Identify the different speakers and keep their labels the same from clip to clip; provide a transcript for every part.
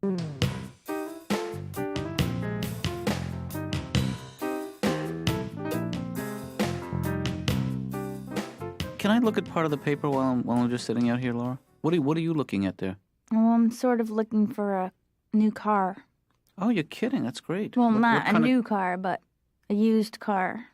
Speaker 1: Can I look at part of the paper while I'm just sitting out here, Laura? What are you looking at there?
Speaker 2: Well, I'm sort of looking for a new car.
Speaker 1: Oh, you're kidding. That's great.
Speaker 2: Well,
Speaker 1: What
Speaker 2: not a
Speaker 1: kind of-
Speaker 2: new car, but a used car.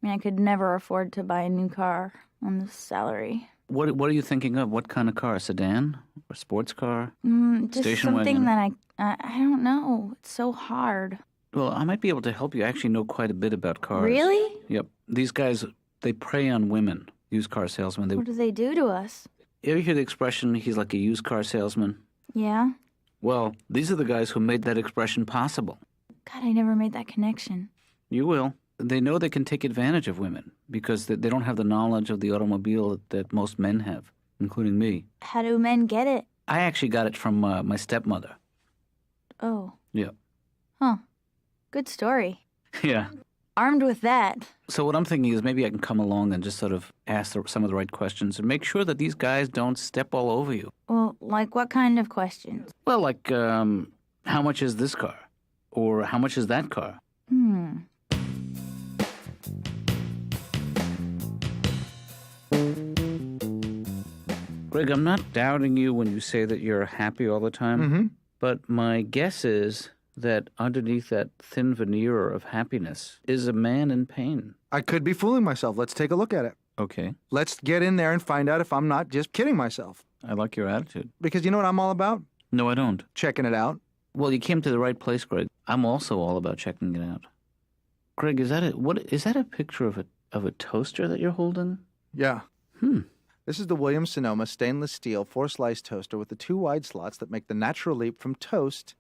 Speaker 2: I mean, I could never afford to buy a new car on this salary.
Speaker 1: What are you thinking of? What kind of car? A sedan? Or sports car?
Speaker 2: Just
Speaker 1: Station
Speaker 2: something
Speaker 1: wagon?
Speaker 2: that I don't know. It's so hard.
Speaker 1: Well, I might be able to help you. I actually know quite a bit about cars.
Speaker 2: Really?
Speaker 1: Yep. These guys, they prey on women, used car salesmen.
Speaker 2: What do they do to us?
Speaker 1: You ever hear the expression, he's like a used car salesman?
Speaker 2: Yeah?
Speaker 1: Well, these are the guys who made that expression possible.
Speaker 2: God, I never made that connection.
Speaker 1: You will. They know they can take advantage of women because they don't have the knowledge of the automobile that most men have, including me.
Speaker 2: How do men get it?
Speaker 1: I actually got it from my stepmother.
Speaker 2: Oh.
Speaker 1: Yeah.
Speaker 2: Huh. Good story.
Speaker 1: Yeah.
Speaker 2: Armed with that.
Speaker 1: So what I'm thinking is maybe I can come along and just sort of ask some of the right questions and make sure that these guys don't step all over you.
Speaker 2: Well, like what kind of questions?
Speaker 1: Well, like, how much is this car? Or how much is that car? Greg, I'm not doubting you when you say that you're happy all the time, but my guess is that underneath that thin veneer of happiness is a man in pain.
Speaker 3: I could be fooling myself. Let's take a look at it.
Speaker 1: Okay.
Speaker 3: Let's get in there and find out if I'm not just kidding myself.
Speaker 1: I like your attitude.
Speaker 3: Because you know what I'm all about?
Speaker 1: No, I don't.
Speaker 3: Checking it out.
Speaker 1: Well, you came to the right place, Greg. I'm also all about checking it out. Greg, is that a picture of a toaster that you're holding?
Speaker 3: Yeah. This is the Williams-Sonoma stainless steel 4-slice toaster with the 2 wide slots that make the natural leap from toast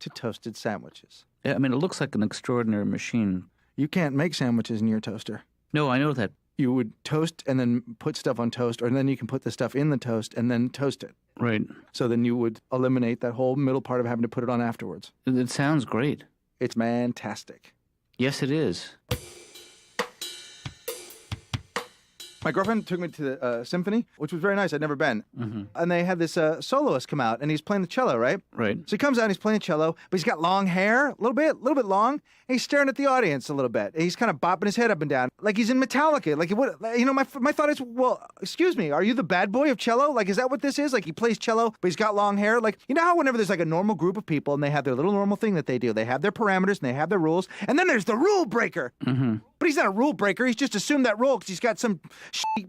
Speaker 3: to toasted sandwiches.
Speaker 1: Yeah, I mean, it looks like an extraordinary machine.
Speaker 3: You can't make sandwiches in your toaster.
Speaker 1: No, I know that.
Speaker 3: You would toast and then put stuff on toast, or then you can put the stuff in the toast and then toast it.
Speaker 1: Right.
Speaker 3: So then you would eliminate that whole middle part of having to put it on afterwards.
Speaker 1: It sounds great.
Speaker 3: It's fantastic.
Speaker 1: Yes, it is.
Speaker 3: My girlfriend took me to the symphony, which was very nice. I'd never been. And they had this soloist come out, and he's playing the cello, right?
Speaker 1: Right.
Speaker 3: So he comes out, and he's playing the cello, but he's got long hair, a little bit long, and he's staring at the audience a little bit. And he's kind of bopping his head up and down, like he's in Metallica. Like, my thought is, well, excuse me, are you the bad boy of cello? Like, is that what this is? Like, he plays cello, but he's got long hair? Like, you know how whenever there's like a normal group of people, and they have their little normal thing that they do, they have their parameters, and they have their rules, and then there's the rule breaker. But he's not a rule breaker. He's just assumed that role because he's got some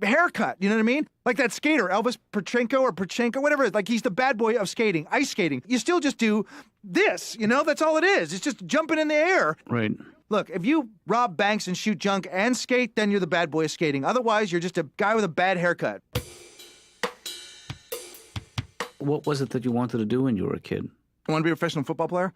Speaker 3: haircut. You know what I mean? Like that skater, Elvis Pachenko, whatever it is. Like he's the bad boy of skating, ice skating. You still just do this, you know? That's all it is. It's just jumping in the air.
Speaker 1: Right.
Speaker 3: Look, if you rob banks and shoot junk and skate, then you're the bad boy of skating. Otherwise, you're just a guy with a bad haircut.
Speaker 1: What was it that you wanted to do when you were a kid?
Speaker 3: I want to be a professional football player,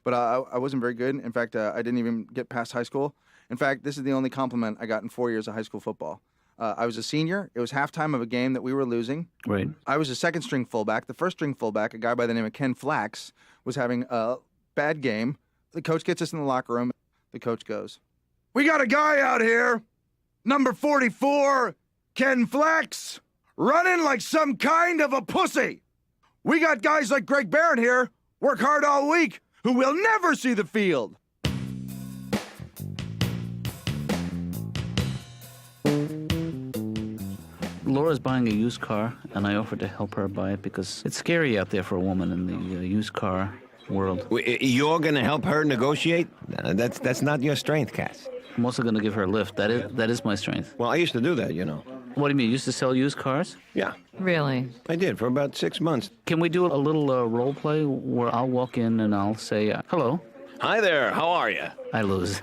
Speaker 3: but I wasn't very good. In fact, I didn't even get past high school. In fact, this is the only compliment I got in 4 years of high school football. I was a senior. It was halftime of a game that we were losing.
Speaker 1: Right.
Speaker 3: I was a second-string fullback. The first-string fullback, a guy by the name of Ken Flax, was having a bad game. The coach gets us in the locker room. The coach goes, "We got a guy out here, number 44, Ken Flax, running like some kind of a pussy. We got guys like Greg Behrendt here, work hard all week, who will never see the field."
Speaker 1: Laura's buying a used car, and I offered to help her buy it because it's scary out there for a woman in the used car world.
Speaker 4: You're going to help her negotiate? That's not your strength, Katz.
Speaker 1: I'm also going to give her a lift. That is my strength.
Speaker 4: Well, I used to do that, you know.
Speaker 1: What do you mean? You used to sell used cars?
Speaker 4: Yeah,
Speaker 5: Really?
Speaker 4: I did for about 6 months.
Speaker 1: Can we do a little role play where I'll walk in and I'll say, hello?
Speaker 4: Hi there, how are you?
Speaker 1: I lose.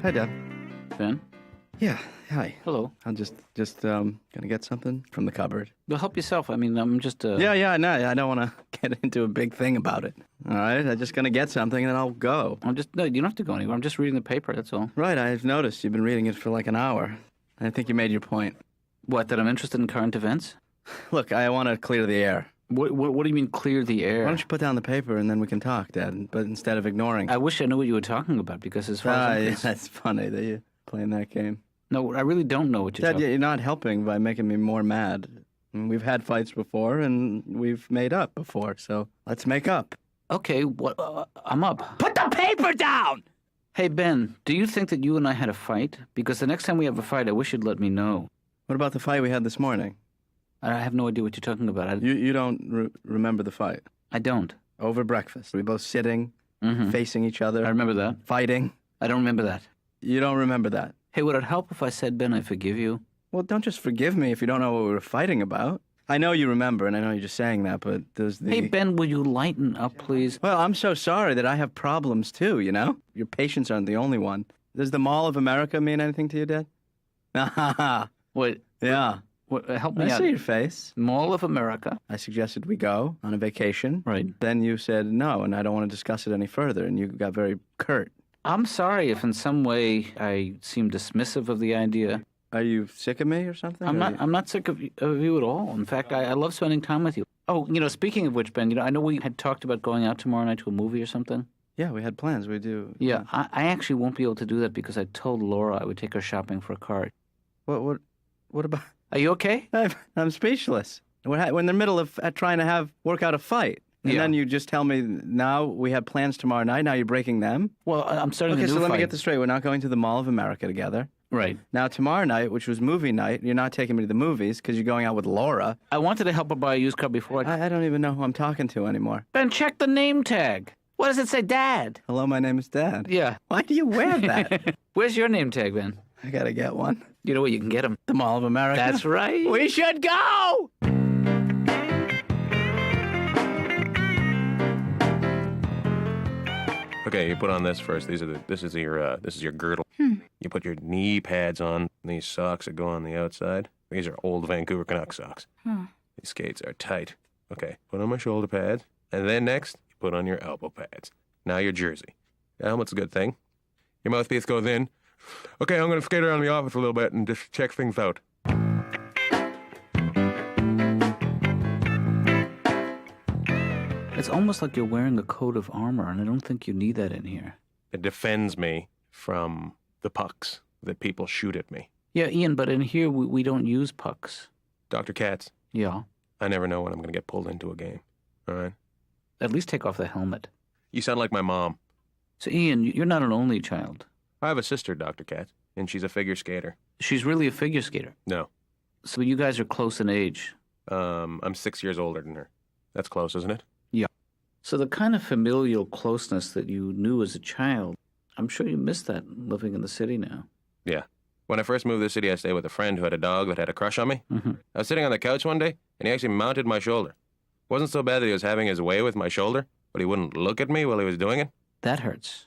Speaker 6: Hi, Dad.
Speaker 1: Ben?
Speaker 6: Yeah, hi.
Speaker 1: Hello.
Speaker 6: I'm just gonna get something from the cupboard.
Speaker 1: Well, help yourself. I mean, I'm just...
Speaker 6: Yeah, no, I don't want to get into a big thing about it. All right, I'm just gonna get something and then I'll go.
Speaker 1: No, you don't have to go anywhere. I'm just reading the paper, that's all.
Speaker 6: Right, I've noticed you've been reading it for like an hour. I think you made your point.
Speaker 1: What, that I'm interested in current events?
Speaker 6: Look, I want to clear the air.
Speaker 1: What do you mean clear the air?
Speaker 6: Why don't you put down the paper and then we can talk, Dad? But instead of ignoring.
Speaker 1: I wish I knew what you were talking about because as far as I'm
Speaker 6: Yeah,
Speaker 1: concerned-
Speaker 6: that's funny that you're playing that game.
Speaker 1: No, I really don't know what you're
Speaker 6: Dad,
Speaker 1: talking about.
Speaker 6: you're not helping by making me more mad. I mean, we've had fights before and we've made up before, so let's make up.
Speaker 1: Okay, what? I'm up.
Speaker 6: Put the paper down!
Speaker 1: Hey, Ben, do you think that you and I had a fight? Because the next time we have a fight, I wish you'd let me know.
Speaker 6: What about the fight we had this morning?
Speaker 1: I have no idea what you're talking about.
Speaker 6: You don't remember the fight?
Speaker 1: I don't.
Speaker 6: Over breakfast. We both sitting, facing each other.
Speaker 1: I remember that.
Speaker 6: Fighting.
Speaker 1: I don't remember that.
Speaker 6: You don't remember that?
Speaker 1: Hey, would it help if I said, Ben, I forgive you?
Speaker 6: Well, don't just forgive me if you don't know what we were fighting about. I know you remember, and I know you're just saying that, but there's the...
Speaker 1: Hey, Ben, will you lighten up, please?
Speaker 6: Well, I'm so sorry that I have problems, too, you know? Your patients aren't the only one. Does the Mall of America mean anything to you, Dad?
Speaker 1: Wait,
Speaker 6: Yeah.
Speaker 1: help me
Speaker 6: I
Speaker 1: out.
Speaker 6: see your face.
Speaker 1: Mall of America.
Speaker 6: I suggested we go on a vacation.
Speaker 1: Right.
Speaker 6: Then you said no, and I don't want to discuss it any further, and you got very curt.
Speaker 1: I'm sorry if in some way I seem dismissive of the idea.
Speaker 6: Are you sick of me or something?
Speaker 1: I'm not sick of you at all. In fact, I love spending time with you. Oh, speaking of which, Ben, I know we had talked about going out tomorrow night to a movie or something.
Speaker 6: Yeah, we had plans. We do.
Speaker 1: Yeah, I actually won't be able to do that because I told Laura I would take her shopping for a car.
Speaker 6: What about...
Speaker 1: Are you okay?
Speaker 6: I'm speechless. We're in the middle of trying to work out a fight. And
Speaker 1: Yeah.
Speaker 6: then you just tell me, now we had plans tomorrow night, now you're breaking them?
Speaker 1: Well, I'm starting
Speaker 6: Okay,
Speaker 1: a new
Speaker 6: so let me
Speaker 1: fight.
Speaker 6: get this straight. We're not going to the Mall of America together.
Speaker 1: Right.
Speaker 6: Now, tomorrow night, which was movie night, you're not taking me to the movies because you're going out with Laura.
Speaker 1: I wanted to help her buy a used car before
Speaker 6: I don't even know who I'm talking to anymore.
Speaker 1: Ben, check the name tag. What does it say, Dad?
Speaker 6: Hello, my name is Dad.
Speaker 1: Yeah.
Speaker 6: Why do you wear that?
Speaker 1: Where's your name tag, Ben?
Speaker 6: I gotta get one.
Speaker 1: You know what? You can get them.
Speaker 6: The Mall of America.
Speaker 1: That's right.
Speaker 6: We should go!
Speaker 5: Okay, you put on this first. This is your girdle. You put your knee pads on. These socks that go on the outside. These are old Vancouver Canucks socks. These skates are tight. Okay, put on my shoulder pads, and then next you put on your elbow pads. Now your jersey. Your helmet's a good thing. Your mouthpiece goes in. Okay, I'm gonna skate around the office a little bit and just check things out.
Speaker 1: It's almost like you're wearing a coat of armor, and I don't think you need that in here.
Speaker 5: It defends me from the pucks that people shoot at me.
Speaker 1: Yeah, Ian, but in here we don't use pucks.
Speaker 5: Dr. Katz,
Speaker 1: Yeah.
Speaker 5: I never know when I'm gonna get pulled into a game. All right?
Speaker 1: At least take off the helmet.
Speaker 5: You sound like my mom.
Speaker 1: So, Ian, you're not an only child.
Speaker 5: I have a sister, Dr. Katz, and she's a figure skater.
Speaker 1: She's really a figure skater.
Speaker 5: No.
Speaker 1: So you guys are close in age.
Speaker 5: I'm 6 years older than her. That's close, isn't it?
Speaker 1: Yeah. So the kind of familial closeness that you knew as a child, I'm sure you miss that living in the city now.
Speaker 5: Yeah. When I first moved to the city, I stayed with a friend who had a dog that had a crush on me.
Speaker 1: Mm-hmm.
Speaker 5: I was sitting on the couch one day, and he actually mounted my shoulder. It wasn't so bad that he was having his way with my shoulder, but he wouldn't look at me while he was doing it.
Speaker 1: That hurts.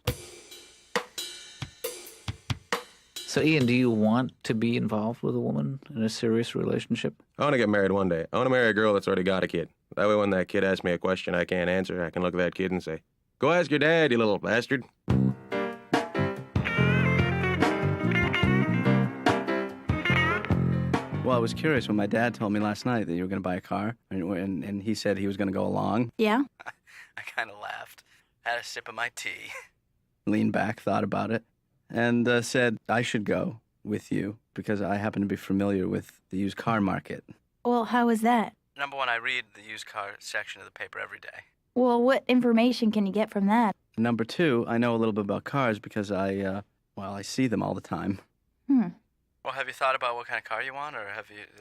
Speaker 1: So, Ian, do you want to be involved with a woman in a serious relationship?
Speaker 5: I want to get married one day. I want to marry a girl that's already got a kid. That way when that kid asks me a question I can't answer, I can look at that kid and say, "Go ask your dad, you little bastard."
Speaker 6: Well, I was curious when my dad told me last night that you were going to buy a car, and he said he was going to go along.
Speaker 2: Yeah?
Speaker 6: I kind of laughed, had a sip of my tea, leaned back, thought about it, and said I should go with you because I happen to be familiar with the used car market.
Speaker 2: Well, how is that?
Speaker 6: Number one, I read the used car section of the paper every day.
Speaker 2: Well, what information can you get from that?
Speaker 6: Number two, I know a little bit about cars because I see them all the time. Well, have you thought about what kind of car you want, or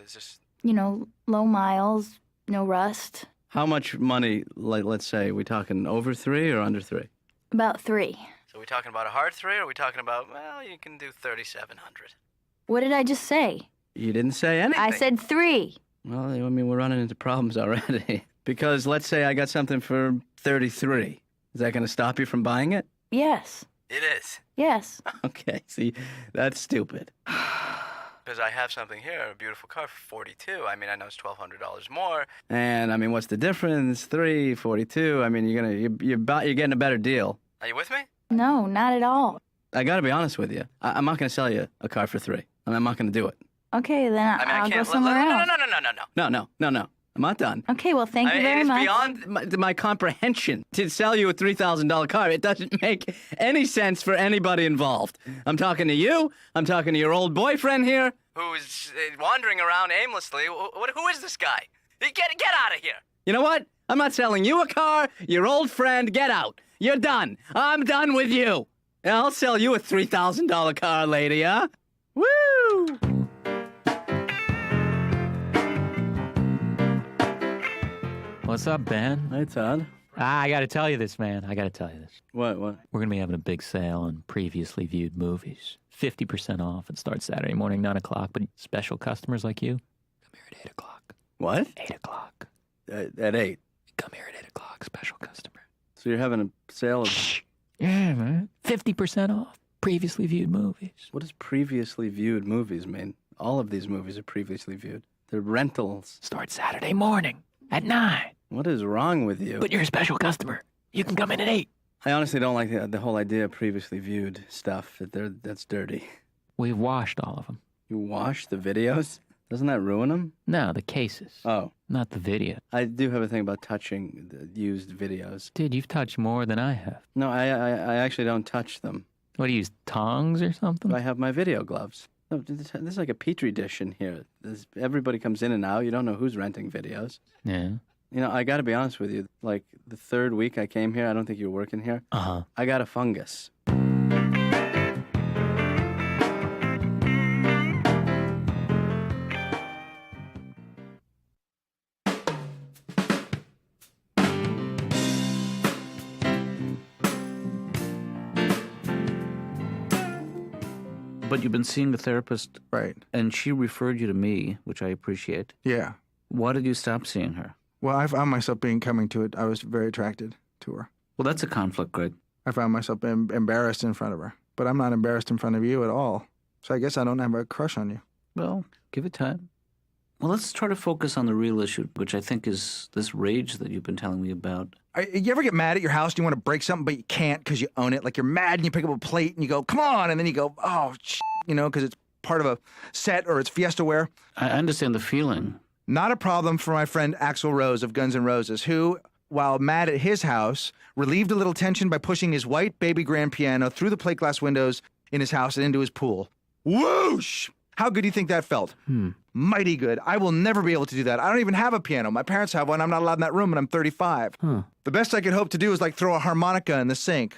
Speaker 6: is this...
Speaker 2: You know, low miles, no rust.
Speaker 6: How much money, let's say, are we talking over 3 or under 3?
Speaker 2: About 3.
Speaker 6: So are we talking about a hard 3, or are we talking about, well, you can do 3,700?
Speaker 2: What did I just say?
Speaker 6: You didn't say anything.
Speaker 2: I said 3.
Speaker 6: Well, I mean, we're running into problems already. Because let's say I got something for 33. Is that going to stop you from buying it?
Speaker 2: Yes.
Speaker 6: It is.
Speaker 2: Yes.
Speaker 6: Okay, see, that's stupid. Because I have something here, a beautiful car for 42. I mean, I know it's $1,200 more. And I mean, what's the difference? 3, 42. I mean, you're getting a better deal. Are you with me?
Speaker 2: No, not at all.
Speaker 6: I got to be honest with you. I'm not going to sell you a car for 3. I'm not going to do it.
Speaker 2: Okay, then I'll go somewhere else.
Speaker 6: No. I'm not done.
Speaker 2: Okay, well, thank you very much.
Speaker 6: It's beyond my comprehension to sell you a $3,000 car. It doesn't make any sense for anybody involved. I'm talking to you. I'm talking to your old boyfriend here, who's wandering around aimlessly. Who is this guy? Get out of here. You know what? I'm not selling you a car. Your old friend, get out. You're done. I'm done with you. I'll sell you a $3,000 car, lady, huh? Woo!
Speaker 7: What's up, Ben?
Speaker 6: Hey, Todd.
Speaker 7: I gotta tell you this, man. I gotta tell you this.
Speaker 6: What?
Speaker 7: We're gonna be having a big sale on previously viewed movies. 50% off. It starts Saturday morning, 9 o'clock, but special customers like you, come here at 8 o'clock.
Speaker 6: What?
Speaker 7: 8 o'clock.
Speaker 6: At 8.
Speaker 7: Come here at 8 o'clock, special customer.
Speaker 6: So you're having a sale of...
Speaker 7: Yeah, man. 50% off. Previously viewed movies.
Speaker 6: What does previously viewed movies mean? All of these movies are previously viewed. They're rentals.
Speaker 7: Starts Saturday morning at 9.
Speaker 6: What is wrong with you?
Speaker 7: But you're a special customer. You can come in at 8.
Speaker 6: I honestly don't like the whole idea of previously viewed stuff. That's dirty.
Speaker 7: We've washed all of them.
Speaker 6: You wash the videos? Doesn't that ruin them?
Speaker 7: No, the cases.
Speaker 6: Oh.
Speaker 7: Not the video.
Speaker 6: I do have a thing about touching the used videos.
Speaker 7: Dude, you've touched more than I have.
Speaker 6: No, I actually don't touch them.
Speaker 7: What, do you use tongs or something?
Speaker 6: I have my video gloves. No, this is like a petri dish in here. Everybody comes in and out. You don't know who's renting videos.
Speaker 7: Yeah.
Speaker 6: You know, I got to be honest with you. Like, the third week I came here, I don't think you were working here.
Speaker 7: Uh-huh.
Speaker 6: I got a fungus.
Speaker 1: But you've been seeing a therapist,
Speaker 3: Right.
Speaker 1: and she referred you to me, which I appreciate.
Speaker 3: Yeah.
Speaker 1: Why did you stop seeing her?
Speaker 3: Well, I found myself coming to it. I was very attracted to her.
Speaker 1: Well, that's a conflict, Greg.
Speaker 3: I found myself embarrassed in front of her. But I'm not embarrassed in front of you at all. So I guess I don't have a crush on you.
Speaker 1: Well, give it time. Well, let's try to focus on the real issue, which I think is this rage that you've been telling me about.
Speaker 3: You ever get mad at your house and you want to break something, but you can't because you own it? Like you're mad and you pick up a plate and you go, come on, and then you go, oh, because it's part of a set or it's fiesta wear.
Speaker 1: I understand the feeling.
Speaker 3: Not a problem for my friend Axl Rose of Guns N' Roses, who, while mad at his house, relieved a little tension by pushing his white baby grand piano through the plate glass windows in his house and into his pool. Whoosh! How good do you think that felt? Mighty good. I will never be able to do that. I don't even have a piano. My parents have one. I'm not allowed in that room, and I'm 35. The best I could hope to do is, like, throw a harmonica in the sink.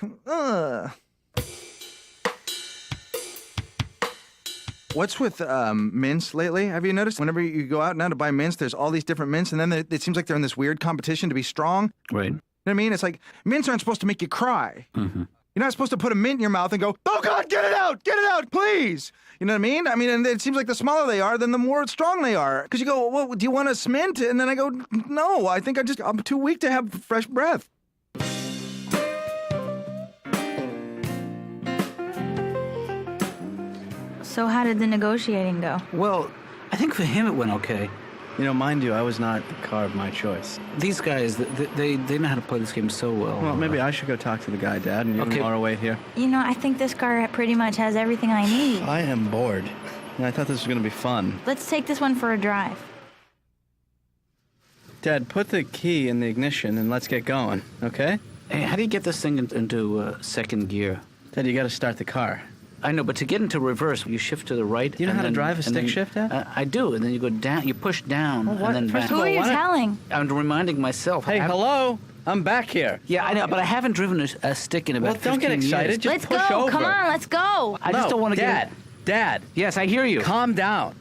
Speaker 3: What's with mints lately? Have you noticed? Whenever you go out now to buy mints, there's all these different mints, and then it seems like they're in this weird competition to be strong.
Speaker 1: Right.
Speaker 3: You know what I mean? It's like mints aren't supposed to make you cry.
Speaker 1: Mm-hmm.
Speaker 3: You're not supposed to put a mint in your mouth and go, oh, God, get it out, please. You know what I mean? And it seems like the smaller they are, then the more strong they are. Because you go, well, do you want a mint? And then I go, no, I think I'm too weak to have fresh breath.
Speaker 2: So how did the negotiating go?
Speaker 1: Well, I think for him it went okay.
Speaker 6: You know, mind you, I was not the car of my choice.
Speaker 1: These guys, they know how to play this game so well.
Speaker 6: Well, maybe I should go talk to the guy, Dad, and you and
Speaker 1: Okay.
Speaker 6: Laura wait here.
Speaker 2: You know, I think this car pretty much has everything I need.
Speaker 6: I am bored. And I thought this was going to be fun.
Speaker 2: Let's take this one for a drive.
Speaker 6: Dad, put the key in the ignition and let's get going, okay?
Speaker 1: Hey, how do you get this thing into second gear?
Speaker 6: Dad, you got to start the car.
Speaker 1: I know, but to get into reverse, you shift to the right.
Speaker 6: You know
Speaker 1: and
Speaker 6: how to
Speaker 1: then-
Speaker 6: drive a
Speaker 1: and
Speaker 6: stick
Speaker 1: then-
Speaker 6: shift, Dad?
Speaker 1: I do, and then you go down, you push down,
Speaker 6: what?
Speaker 1: and then
Speaker 6: First
Speaker 1: back.
Speaker 6: of
Speaker 2: Who
Speaker 6: all,
Speaker 2: are you
Speaker 6: why not-
Speaker 2: telling?
Speaker 1: I'm reminding myself.
Speaker 6: Hey, hello? I'm back here.
Speaker 1: Yeah, I know, but I haven't driven a stick in about
Speaker 6: Well, don't get
Speaker 1: 15
Speaker 6: excited.
Speaker 1: years.
Speaker 6: Just
Speaker 2: Let's
Speaker 6: push
Speaker 2: go.
Speaker 6: over.
Speaker 2: Come on, let's go.
Speaker 1: I just don't want to
Speaker 6: Dad, Dad,
Speaker 1: Yes, I hear you.
Speaker 6: calm down.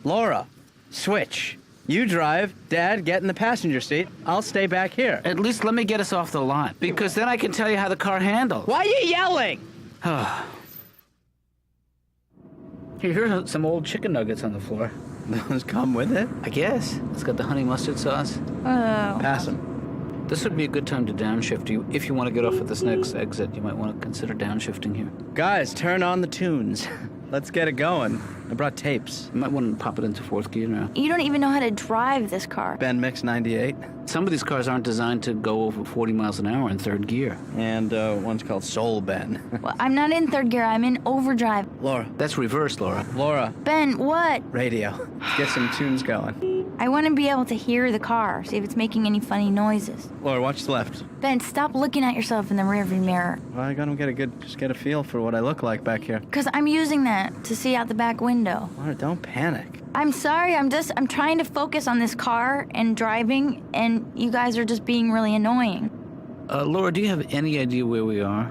Speaker 6: Laura, switch. You drive. Dad, get in the passenger seat. I'll stay back here.
Speaker 1: At least let me get us off the lot, because then I can tell you how the car handles.
Speaker 6: Why are you yelling?
Speaker 1: Here's some old chicken nuggets on the floor.
Speaker 6: Those come with it.
Speaker 1: I guess. It's got the honey mustard sauce.
Speaker 2: Oh.
Speaker 6: Pass them.
Speaker 1: This would be a good time to downshift you. If you want to get off at this next exit, you might want to consider downshifting here.
Speaker 6: Guys, turn on the tunes. Let's get it going. I brought tapes.
Speaker 1: You might want to pop it into fourth gear now.
Speaker 2: You don't even know how to drive this car.
Speaker 6: Ben Mix 98.
Speaker 1: Some of these cars aren't designed to go over 40 miles an hour in third gear.
Speaker 6: And one's called Soul Ben.
Speaker 2: Well, I'm not in third gear. I'm in overdrive.
Speaker 6: Laura.
Speaker 1: That's reverse, Laura.
Speaker 6: Laura.
Speaker 2: Ben, what?
Speaker 6: Radio. Get some tunes going.
Speaker 2: I want to be able to hear the car, see if it's making any funny noises.
Speaker 6: Laura, watch the left.
Speaker 2: Ben, stop looking at yourself in the rearview mirror.
Speaker 6: Well, I gotta get a feel for what I look like back here.
Speaker 2: Because I'm using that to see out the back window.
Speaker 6: Laura, don't panic.
Speaker 2: I'm sorry, I'm trying to focus on this car and driving, and you guys are just being really annoying.
Speaker 1: Laura, do you have any idea where we are?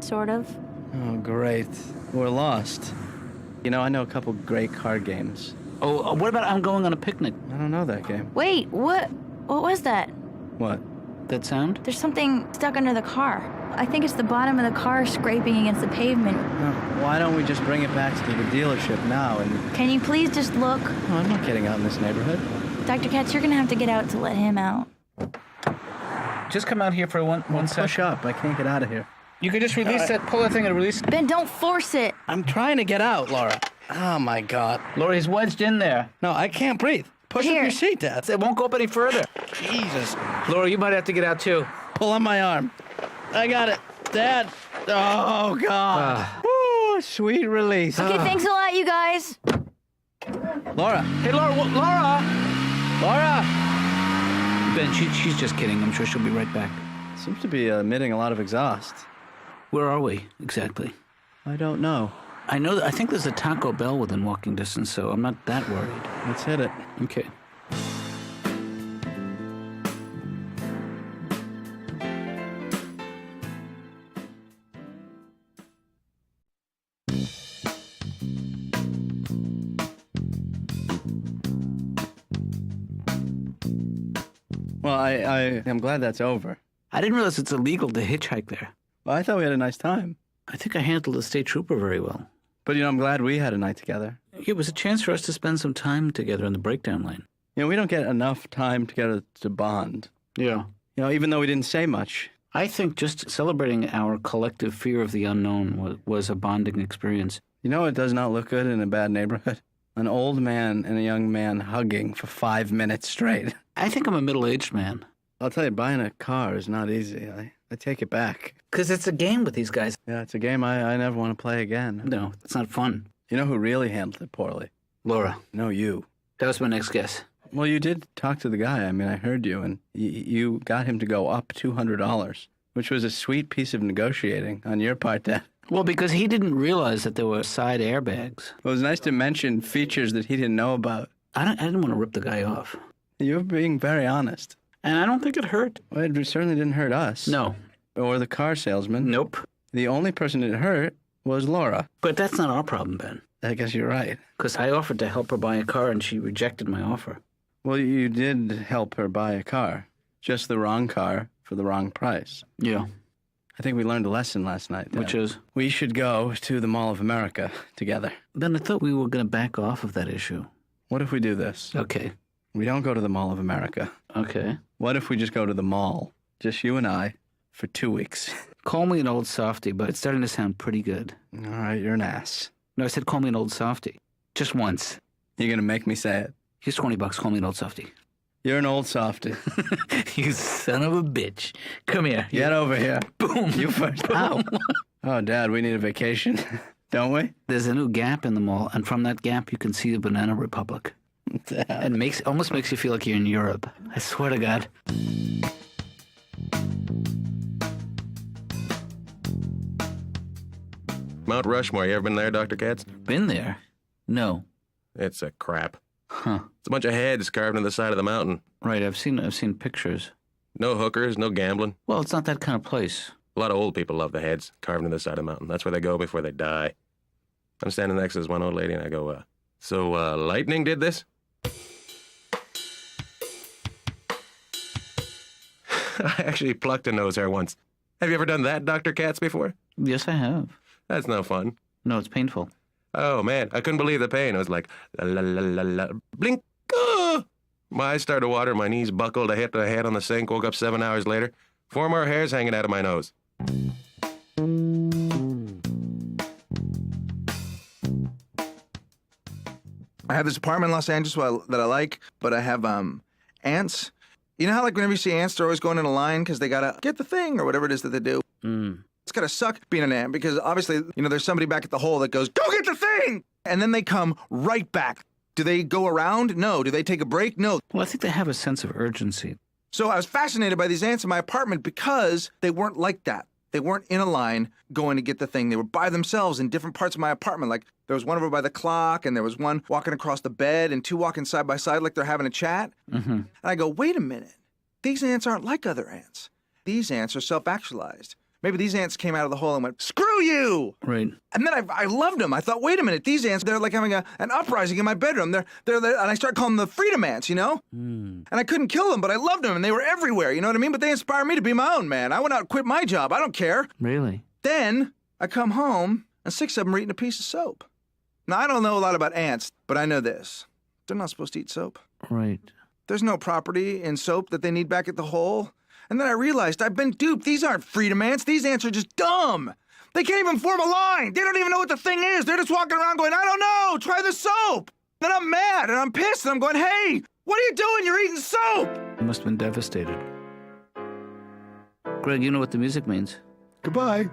Speaker 2: Sort of.
Speaker 6: Oh, great. We're lost. You know, I know a couple great card games.
Speaker 1: Oh, what about I'm going on a picnic?
Speaker 6: I don't know that game.
Speaker 2: Wait, what was that?
Speaker 6: What?
Speaker 1: That sound?
Speaker 2: There's something stuck under the car. I think it's the bottom of the car scraping against the pavement.
Speaker 6: Why don't we just bring it back to the dealership now and...
Speaker 2: Can you please just look?
Speaker 6: No, I'm not getting out in this neighborhood.
Speaker 2: Dr. Katz, you're gonna have to get out to let him out.
Speaker 1: Just come out here for one
Speaker 6: Push
Speaker 1: session.
Speaker 6: up. I can't get out of here.
Speaker 1: You could just release that, pull that thing and release.
Speaker 2: Ben, don't force it.
Speaker 6: I'm trying to get out, Laura. Oh, my God.
Speaker 1: Laura, he's wedged in there.
Speaker 6: No, I can't breathe. Push up
Speaker 2: Here.
Speaker 6: your seat, Dad.
Speaker 1: It won't go up any further.
Speaker 6: Jesus.
Speaker 1: Laura, you might have to get out too.
Speaker 6: Pull on my arm. I got it. Dad. Oh, God. Ooh, sweet release.
Speaker 2: Okay, thanks a lot, you guys.
Speaker 6: Laura.
Speaker 1: Hey, Laura, Laura! Ben, she's just kidding. I'm sure she'll be right back.
Speaker 6: Seems to be emitting a lot of exhaust.
Speaker 1: Where are we, exactly?
Speaker 6: I don't know.
Speaker 1: I think there's a Taco Bell within walking distance, so I'm not that worried.
Speaker 6: Let's hit it.
Speaker 1: Okay.
Speaker 6: Well, I am glad that's over.
Speaker 1: I didn't realize it's illegal to hitchhike there.
Speaker 6: Well, I thought we had a nice time.
Speaker 1: I think I handled the state trooper very well.
Speaker 6: But, you know, I'm glad we had a night together.
Speaker 1: It was a chance for us to spend some time together in the breakdown lane.
Speaker 6: You know, we don't get enough time together to bond.
Speaker 1: Yeah.
Speaker 6: You know, even though we didn't say much.
Speaker 1: I think just celebrating our collective fear of the unknown was a bonding experience.
Speaker 6: You know, it does not look good in a bad neighborhood. An old man and a young man hugging for 5 minutes straight.
Speaker 1: I think I'm a middle-aged man.
Speaker 6: I'll tell you, buying a car is not easy. I take it back.
Speaker 1: Because it's a game with these guys.
Speaker 6: Yeah, it's a game I never want to play again.
Speaker 1: No, it's not fun.
Speaker 6: You know who really handled it poorly?
Speaker 1: Laura.
Speaker 6: No, you.
Speaker 1: That was my next guess.
Speaker 6: Well, you did talk to the guy. I mean, I heard you, and you got him to go up $200, which was a sweet piece of negotiating on your part, Dad.
Speaker 1: Well, because he didn't realize that there were side airbags.
Speaker 6: It was nice to mention features that he didn't know about.
Speaker 1: I didn't want to rip the guy off.
Speaker 6: You were being very honest.
Speaker 1: And I don't think it hurt.
Speaker 6: Well, it certainly didn't hurt us.
Speaker 1: No.
Speaker 6: Or the car salesman.
Speaker 1: Nope.
Speaker 6: The only person it hurt was Laura.
Speaker 1: But that's not our problem, Ben.
Speaker 6: I guess you're right.
Speaker 1: Because I offered to help her buy a car, and she rejected my offer.
Speaker 6: Well, you did help her buy a car. Just the wrong car for the wrong price.
Speaker 1: Yeah.
Speaker 6: I think we learned a lesson last night, Dad.
Speaker 1: Which is?
Speaker 6: We should go to the Mall of America together.
Speaker 1: Ben, I thought we were going to back off of that issue.
Speaker 6: What if we do this?
Speaker 1: Okay.
Speaker 6: We don't go to the Mall of America.
Speaker 1: Okay.
Speaker 6: What if we just go to the mall, just you and I, for 2 weeks?
Speaker 1: Call me an old softy, but it's starting to sound pretty good.
Speaker 6: All right, you're an ass.
Speaker 1: No, I said call me an old softy. Just once.
Speaker 6: You're going to make me say it.
Speaker 1: Here's $20. Call me an old softy.
Speaker 6: You're an old softy.
Speaker 1: You son of a bitch. Come here.
Speaker 6: Get over here.
Speaker 1: Boom.
Speaker 6: You first. Ow. Oh, Dad, we need a vacation, don't we?
Speaker 1: There's a new gap in the mall, and from that gap you can see the Banana Republic.
Speaker 6: Dad.
Speaker 1: It almost makes you feel like you're in Europe. I swear to God.
Speaker 5: Mount Rushmore, you ever been there, Dr. Katz?
Speaker 1: Been there? No.
Speaker 5: It's a crap.
Speaker 1: Huh.
Speaker 5: It's a bunch of heads carved into the side of the mountain.
Speaker 1: Right, I've seen pictures.
Speaker 5: No hookers, no gambling.
Speaker 1: Well, it's not that kind of place.
Speaker 5: A lot of old people love the heads carved into the side of the mountain. That's where they go before they die. I'm standing next to this one old lady, and I go, so lightning did this? I actually plucked a nose hair once. Have you ever done that, Dr. Katz, before?
Speaker 1: Yes, I have.
Speaker 5: That's no fun.
Speaker 1: No, it's painful.
Speaker 5: Oh, man, I couldn't believe the pain. It was like, la la la la la, blink, ah! My eyes started to water, my knees buckled, I hit the head on the sink, woke up 7 hours later. 4 more hairs hanging out of my nose.
Speaker 3: I have this apartment in Los Angeles that I like, but I have ants. You know how like whenever you see ants, they're always going in a line because they gotta get the thing or whatever it is that they do. It's gotta suck being an ant because obviously, you know, there's somebody back at the hole that goes, "Go get the thing!" And then they come right back. Do they go around? No. Do they take a break? No.
Speaker 1: Well, I think they have a sense of urgency.
Speaker 3: So I was fascinated by these ants in my apartment because they weren't like that. They weren't in a line going to get the thing. They were by themselves in different parts of my apartment. Like there was one over by the clock, and there was one walking across the bed, and two walking side by side like they're having a chat. And I go, wait a minute. These ants aren't like other ants. These ants are self-actualized. Maybe these ants came out of the hole and went, screw you!
Speaker 1: Right.
Speaker 3: And then I loved them. I thought, wait a minute, these ants, they're like having an uprising in my bedroom. They're and I started calling them the freedom ants, you know? And I couldn't kill them, but I loved them, and they were everywhere, you know what I mean? But they inspired me to be my own man. I went out and quit my job. I don't care.
Speaker 1: Really?
Speaker 3: Then I come home, and 6 of them are eating a piece of soap. Now, I don't know a lot about ants, but I know this. They're not supposed to eat soap.
Speaker 1: Right.
Speaker 3: There's no property in soap that they need back at the hole. And then I realized I've been duped. These aren't freedom ants. These ants are just dumb. They can't even form a line. They don't even know what the thing is. They're just walking around going, I don't know, try the soap. Then I'm mad and I'm pissed and I'm going, hey, what are you doing? You're eating soap.
Speaker 1: You must have been devastated. Greg, you know what the music means.
Speaker 3: Goodbye.